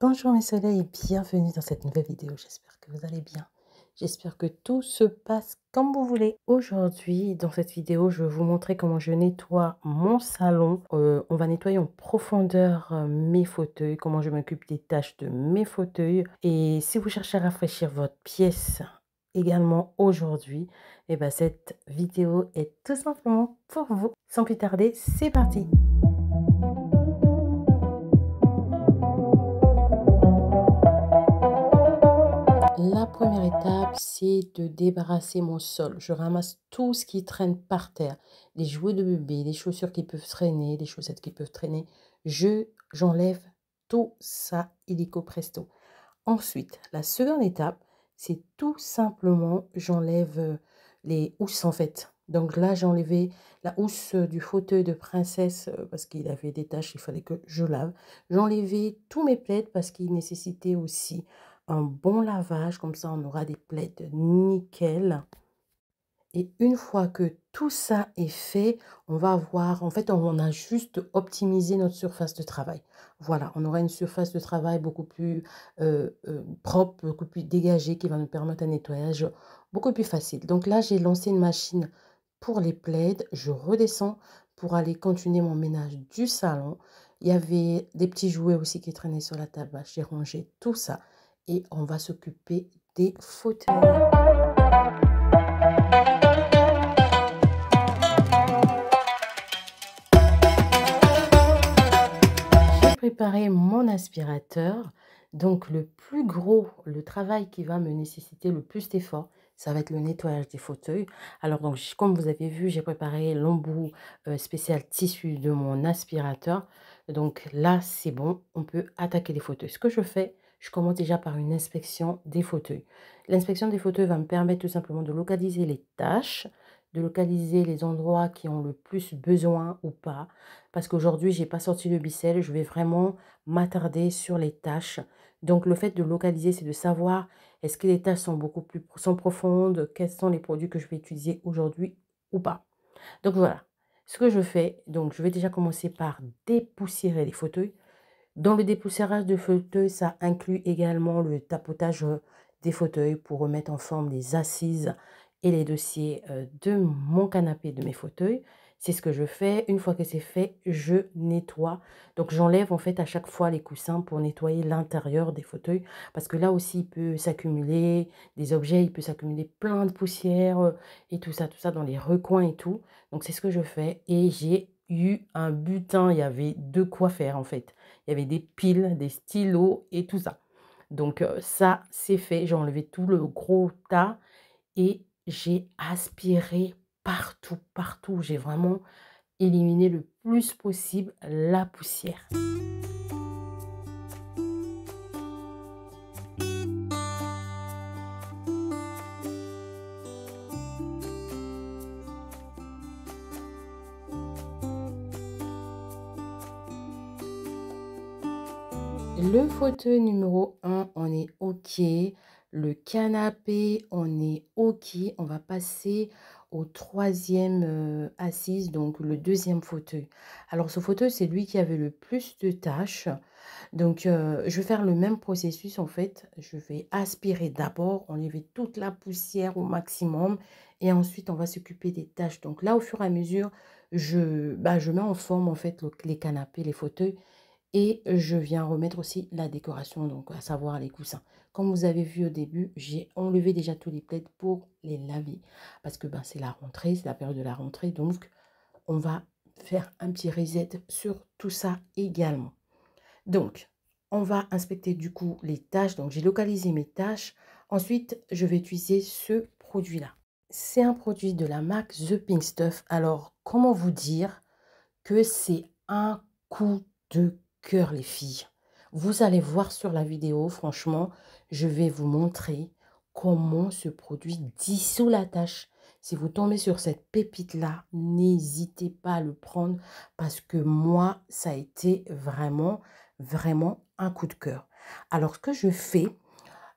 Bonjour mes soleils et bienvenue dans cette nouvelle vidéo. J'espère que vous allez bien. J'espère que tout se passe comme vous voulez. Aujourd'hui, dans cette vidéo, je vais vous montrer comment je nettoie mon salon. On va nettoyer en profondeur mes fauteuils, comment je m'occupe des tâches de mes fauteuils. Et si vous cherchez à rafraîchir votre pièce également aujourd'hui, eh ben, cette vidéo est tout simplement pour vous. Sans plus tarder, c'est parti! La première étape, c'est de débarrasser mon sol. Je ramasse tout ce qui traîne par terre. Les jouets de bébé, les chaussures qui peuvent traîner, les chaussettes qui peuvent traîner. J'enlève tout ça illico presto. Ensuite, la seconde étape, c'est tout simplement, j'enlève les housses en fait. Donc là, j'ai enlevé la housse du fauteuil de princesse parce qu'il avait des taches, il fallait que je lave. J'ai enlevé tous mes plaids parce qu'ils nécessitaient aussi un bon lavage. Comme ça, on aura des plaids nickel. Et une fois que tout ça est fait, on va avoir, en fait, on a juste optimisé notre surface de travail. Voilà, on aura une surface de travail beaucoup plus propre, beaucoup plus dégagée, qui va nous permettre un nettoyage beaucoup plus facile. Donc là, j'ai lancé une machine pour les plaids. Je redescends pour aller continuer mon ménage du salon. Il y avait des petits jouets aussi qui traînaient sur la table. J'ai rangé tout ça et on va s'occuper des fauteuils. Préparer mon aspirateur. Donc le plus gros, le travail qui va me nécessiter le plus d'efforts, ça va être le nettoyage des fauteuils. Alors donc comme vous avez vu, j'ai préparé l'embout spécial tissu de mon aspirateur. Donc là c'est bon, on peut attaquer les fauteuils. Ce que je fais, je commence déjà par une inspection des fauteuils. L'inspection des fauteuils va me permettre tout simplement de localiser les tâches, de localiser les endroits qui ont le plus besoin ou pas. Parce qu'aujourd'hui, j'ai pas sorti le bicelle, je vais vraiment m'attarder sur les tâches. Donc, le fait de localiser, c'est de savoir est-ce que les tâches sont profondes, quels sont les produits que je vais utiliser aujourd'hui ou pas. Donc, voilà. Ce que je fais, donc je vais déjà commencer par dépoussiérer les fauteuils. Dans le dépoussiérage de fauteuils, ça inclut également le tapotage des fauteuils pour remettre en forme les assises et les dossiers de mon canapé, de mes fauteuils. C'est ce que je fais. Une fois que c'est fait, je nettoie. Donc, j'enlève en fait à chaque fois les coussins pour nettoyer l'intérieur des fauteuils. Parce que là aussi, il peut s'accumuler des objets, il peut s'accumuler plein de poussière et tout ça dans les recoins et tout. Donc, c'est ce que je fais. Et j'ai eu un butin, il y avait de quoi faire en fait. Il y avait des piles, des stylos et tout ça. Donc ça, c'est fait. J'ai enlevé tout le gros tas et j'ai aspiré partout, partout. J'ai vraiment éliminé le plus possible la poussière. Le fauteuil numéro 1, on est OK. Le canapé, on est OK. On va passer au troisième assise, donc le deuxième fauteuil. Alors, ce fauteuil, c'est lui qui avait le plus de tâches. Donc, je vais faire le même processus, en fait. Je vais aspirer d'abord, enlever toute la poussière au maximum. Et ensuite, on va s'occuper des tâches. Donc là, au fur et à mesure, je mets en forme, en fait, les canapés, les fauteuils. Et je viens remettre aussi la décoration, donc à savoir les coussins. Comme vous avez vu au début, j'ai enlevé déjà tous les plaids pour les laver. Parce que c'est la rentrée, c'est la période de la rentrée. Donc, on va faire un petit reset sur tout ça également. Donc, on va inspecter du coup les tâches. Donc, j'ai localisé mes tâches. Ensuite, je vais utiliser ce produit-là. C'est un produit de la marque The Pink Stuff. Alors, comment vous dire que c'est un coup de cœur, les filles. Vous allez voir sur la vidéo, franchement, je vais vous montrer comment ce produit dissout la tâche. Si vous tombez sur cette pépite-là, n'hésitez pas à le prendre parce que moi, ça a été vraiment, vraiment un coup de cœur. Alors, ce que je fais,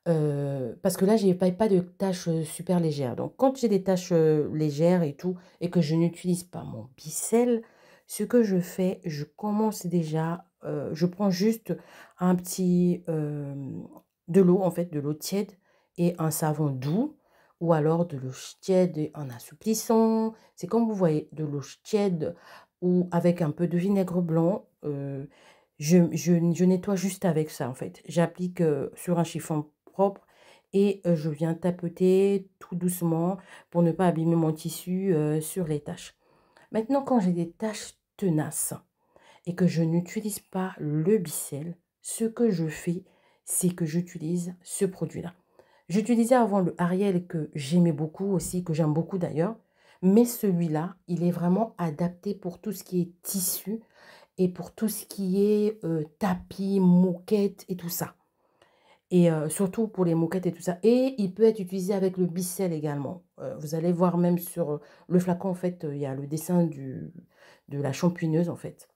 parce que là, je n'ai pas de tâches super légères. Donc, quand j'ai des tâches légères et tout, et que je n'utilise pas mon bicelle, ce que je fais, je commence déjà je prends juste un petit, de l'eau en fait, de l'eau tiède et un savon doux ou alors de l'eau tiède et un assouplissant. C'est comme vous voyez, de l'eau tiède ou avec un peu de vinaigre blanc, je nettoie juste avec ça, en fait. J'applique, sur un chiffon propre et je viens tapoter tout doucement pour ne pas abîmer mon tissu, sur les taches. Maintenant, quand j'ai des taches tenaces et que je n'utilise pas le Bicel, ce que je fais, c'est que j'utilise ce produit-là. J'utilisais avant le Ariel que j'aimais beaucoup aussi, que j'aime beaucoup d'ailleurs, mais celui-là, il est vraiment adapté pour tout ce qui est tissu et pour tout ce qui est, tapis, moquette et tout ça. Et surtout pour les moquettes et tout ça, et il peut être utilisé avec le Bicel également. Vous allez voir même sur, le flacon en fait, il y a le dessin du de la champineuse en fait.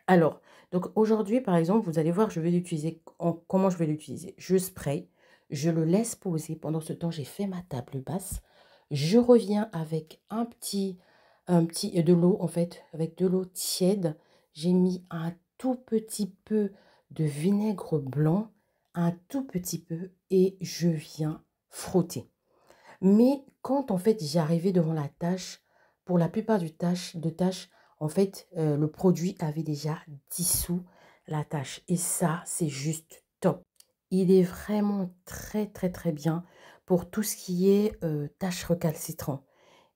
Alors, donc aujourd'hui par exemple, vous allez voir, je vais l'utiliser comment je vais l'utiliser? Je spray, je le laisse poser. Pendant ce temps, j'ai fait ma table basse. Je reviens avec un petit de l'eau en fait, avec de l'eau tiède. J'ai mis un tout petit peu de vinaigre blanc, un tout petit peu, et je viens frotter. Mais quand en fait j'arrivais devant la tâche, pour la plupart tâches, en fait, le produit avait déjà dissous la tâche et ça, c'est juste top. Il est vraiment très, très, très bien pour tout ce qui est, tâches recalcitrantes.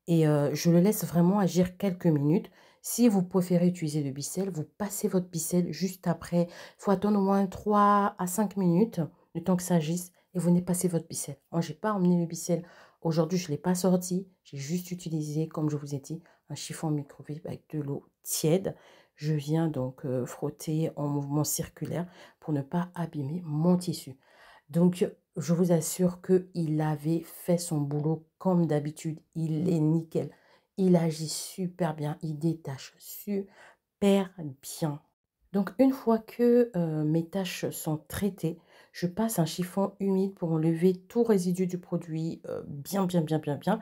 Et je le laisse vraiment agir quelques minutes. Si vous préférez utiliser le Bicel, vous passez votre Bicel juste après. Il faut attendre au moins 3 à 5 minutes, le temps que ça agisse, et vous venez passer votre Bicel. Moi, je n'ai pas emmené le Bicel. Aujourd'hui, je ne l'ai pas sorti. J'ai juste utilisé, comme je vous ai dit, un chiffon microfibre avec de l'eau tiède. Je viens donc frotter en mouvement circulaire pour ne pas abîmer mon tissu. Donc, je vous assure qu'il avait fait son boulot comme d'habitude. Il est nickel. Il agit super bien. Il détache super bien. Donc, une fois que mes tâches sont traitées, je passe un chiffon humide pour enlever tout résidu du produit bien, bien, bien, bien, bien.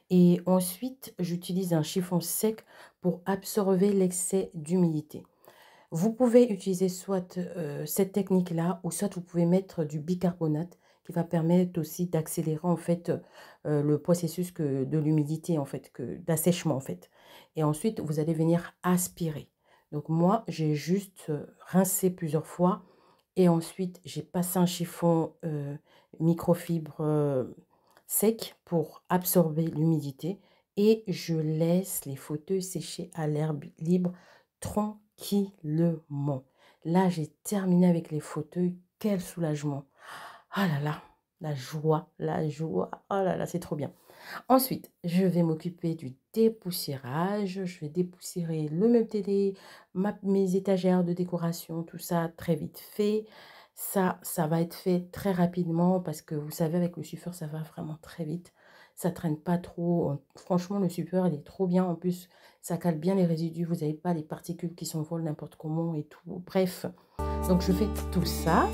Et ensuite, j'utilise un chiffon sec pour absorber l'excès d'humidité. Vous pouvez utiliser soit, cette technique-là ou soit vous pouvez mettre du bicarbonate qui va permettre aussi d'accélérer en fait, le processus de l'humidité en fait, d'assèchement en fait. Et ensuite vous allez venir aspirer. Donc moi, j'ai juste, rincé plusieurs fois et ensuite j'ai passé un chiffon, microfibre, sec pour absorber l'humidité et je laisse les fauteuils sécher à l'air libre tranquillement. Là, j'ai terminé avec les fauteuils. Quel soulagement! Ah là là, la joie, la joie. Oh là là, c'est trop bien. Ensuite, je vais m'occuper du dépoussiérage. Je vais dépoussiérer le meuble télé, mes étagères de décoration, tout ça très vite fait. Ça va être fait très rapidement parce que vous savez, avec le suffeur, ça va vraiment très vite. Ça traîne pas trop. Franchement, le suffeur, il est trop bien. En plus, ça cale bien les résidus. Vous n'avez pas les particules qui s'envolent n'importe comment et tout. Bref, donc je fais tout ça.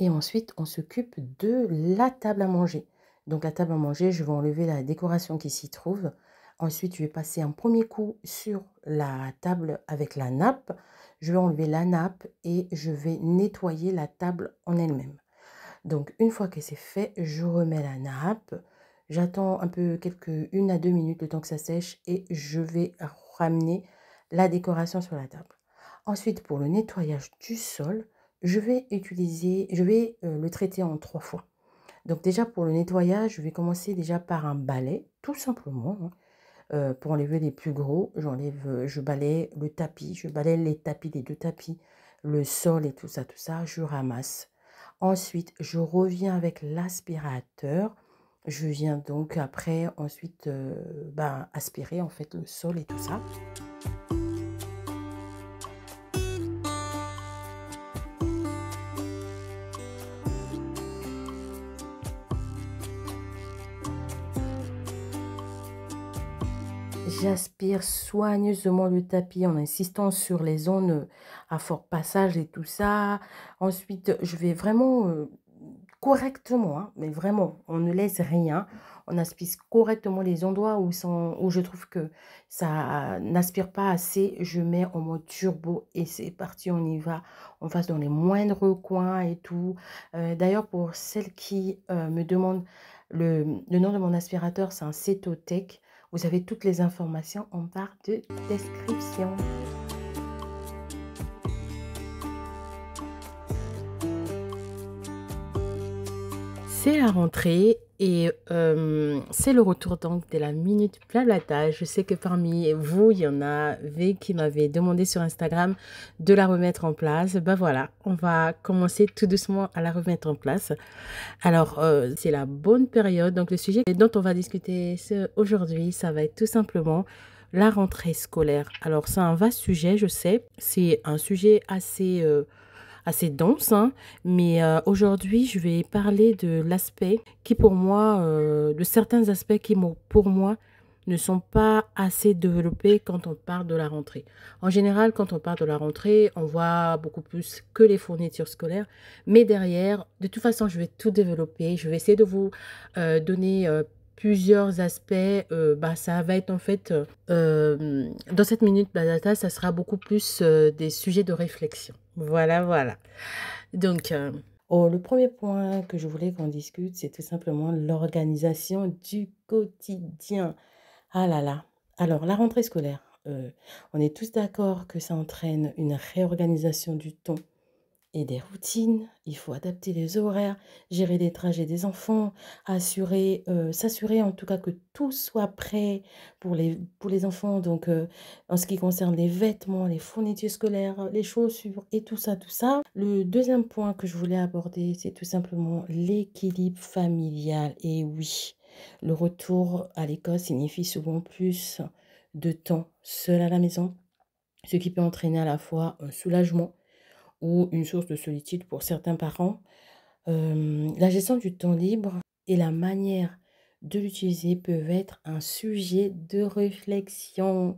Et ensuite, on s'occupe de la table à manger. Donc la table à manger, je vais enlever la décoration qui s'y trouve. Ensuite, je vais passer un premier coup sur la table avec la nappe. Je vais enlever la nappe et je vais nettoyer la table en elle-même. Donc une fois que c'est fait, je remets la nappe. J'attends un peu quelques 1 à 2 minutes le temps que ça sèche et je vais ramener la décoration sur la table. Ensuite, pour le nettoyage du sol, je vais le traiter en 3 fois. Donc déjà pour le nettoyage, je vais commencer déjà par un balai, tout simplement, hein. Pour enlever les plus gros, je balaie le tapis, je balaie les tapis, les 2 tapis, le sol et tout ça, je ramasse. Ensuite, je reviens avec l'aspirateur. Je viens donc après ensuite, aspirer en fait le sol et tout ça. J'aspire soigneusement le tapis en insistant sur les zones, à fort passage et tout ça. Ensuite, je vais vraiment, correctement, hein, mais vraiment, on ne laisse rien. On aspire correctement les endroits où je trouve que ça n'aspire pas assez. Je mets en mode turbo et c'est parti, on y va. On passe dans les moindres coins et tout. D'ailleurs, pour celles qui me demandent le nom de mon aspirateur, c'est un Cetotech. Vous avez toutes les informations en barre de description. C'est la rentrée et c'est le retour donc de la minute blablatage. Je sais que parmi vous, il y en avait qui m'avaient demandé sur Instagram de la remettre en place. Ben voilà, on va commencer tout doucement à la remettre en place. Alors, c'est la bonne période. Donc, le sujet dont on va discuter aujourd'hui, ça va être tout simplement la rentrée scolaire. Alors, c'est un vaste sujet, je sais. C'est un sujet assez dense, hein, mais aujourd'hui, je vais parler de l'aspect qui pour moi, de certains aspects qui pour moi ne sont pas assez développés quand on parle de la rentrée. En général, quand on parle de la rentrée, on voit beaucoup plus que les fournitures scolaires, mais derrière, de toute façon, je vais tout développer. Je vais essayer de vous donner plusieurs aspects. Ça va être en fait, dans cette minute Badata, ça sera beaucoup plus des sujets de réflexion. Voilà, voilà. Donc, le premier point que je voulais qu'on discute, c'est tout simplement l'organisation du quotidien. Ah là là. Alors, la rentrée scolaire, on est tous d'accord que ça entraîne une réorganisation du temps et des routines. Il faut adapter les horaires, gérer les trajets des enfants, s'assurer en tout cas que tout soit prêt pour les enfants. Donc, en ce qui concerne les vêtements, les fournitures scolaires, les chaussures et tout ça, tout ça. Le deuxième point que je voulais aborder, c'est tout simplement l'équilibre familial. Et oui, le retour à l'école signifie souvent plus de temps seul à la maison, ce qui peut entraîner à la fois un soulagement ou une source de solitude pour certains parents. La gestion du temps libre et la manière de l'utiliser peuvent être un sujet de réflexion.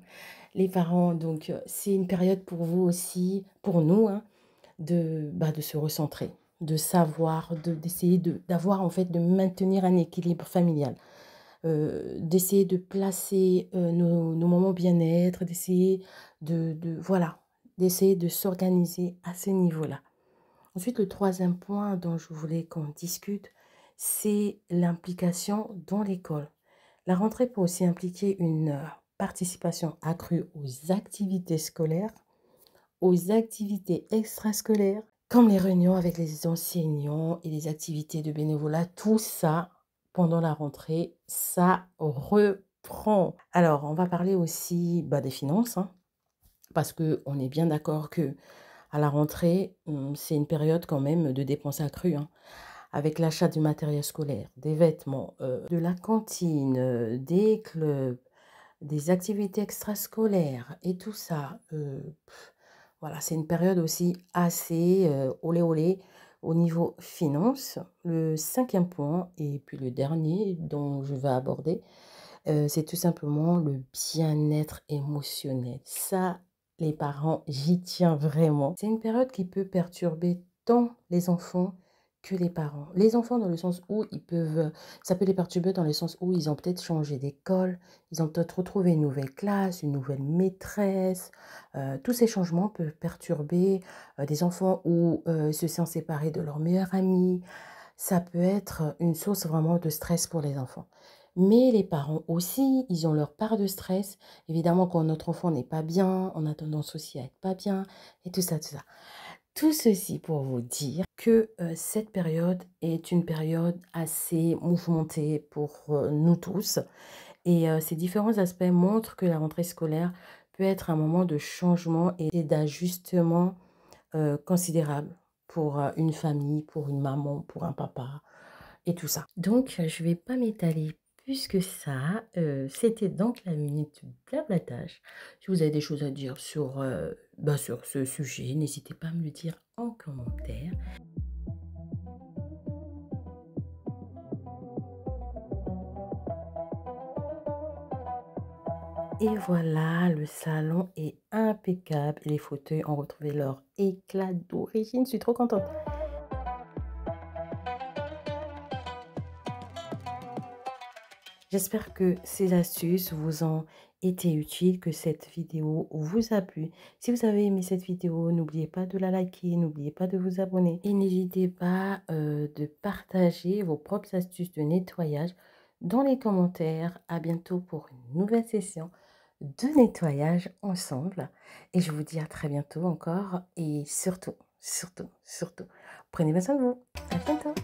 Les parents, donc, c'est une période pour vous aussi, pour nous, hein, de se recentrer, de savoir, d'essayer d'avoir en fait, de maintenir un équilibre familial, d'essayer de placer nos moments bien-être, d'essayer voilà, d'essayer de s'organiser à ce niveau-là. Ensuite, le troisième point dont je voulais qu'on discute, c'est l'implication dans l'école. La rentrée peut aussi impliquer une participation accrue aux activités scolaires, aux activités extrascolaires, comme les réunions avec les enseignants et les activités de bénévolat. Tout ça, pendant la rentrée, ça reprend. Alors, on va parler aussi des finances, hein, parce qu'on est bien d'accord que à la rentrée, c'est une période quand même de dépenses accrues, hein, avec l'achat du matériel scolaire, des vêtements, de la cantine, des clubs, des activités extrascolaires et tout ça. Voilà, c'est une période aussi assez olé olé au niveau finance. Le cinquième point, et puis le dernier dont je vais aborder, c'est tout simplement le bien-être émotionnel. Ça, les parents, j'y tiens vraiment. C'est une période qui peut perturber tant les enfants que les parents. Les enfants dans le sens où ça peut les perturber dans le sens où ils ont peut-être changé d'école, ils ont peut-être retrouvé une nouvelle classe, une nouvelle maîtresse. Tous ces changements peuvent perturber des enfants ou se sont séparés de leur meilleur ami. Ça peut être une source vraiment de stress pour les enfants. Mais les parents aussi, ils ont leur part de stress. Évidemment, quand notre enfant n'est pas bien, on a tendance aussi à être pas bien et tout ça, tout ça. Tout ceci pour vous dire que cette période est une période assez mouvementée pour nous tous. Et ces différents aspects montrent que la rentrée scolaire peut être un moment de changement et d'ajustement considérable pour une famille, pour une maman, pour un papa et tout ça. Donc, je vais pas m'étaler plus que ça. C'était donc la minute blablatage. Si vous avez des choses à dire sur ce sujet, n'hésitez pas à me le dire en commentaire. Et voilà, le salon est impeccable. Les fauteuils ont retrouvé leur éclat d'origine. Je suis trop contente. J'espère que ces astuces vous ont été utiles, que cette vidéo vous a plu. Si vous avez aimé cette vidéo, n'oubliez pas de la liker, n'oubliez pas de vous abonner et n'hésitez pas de partager vos propres astuces de nettoyage dans les commentaires. À bientôt pour une nouvelle session de nettoyage ensemble et je vous dis à très bientôt encore et surtout, surtout, surtout, prenez bien soin de vous. À bientôt.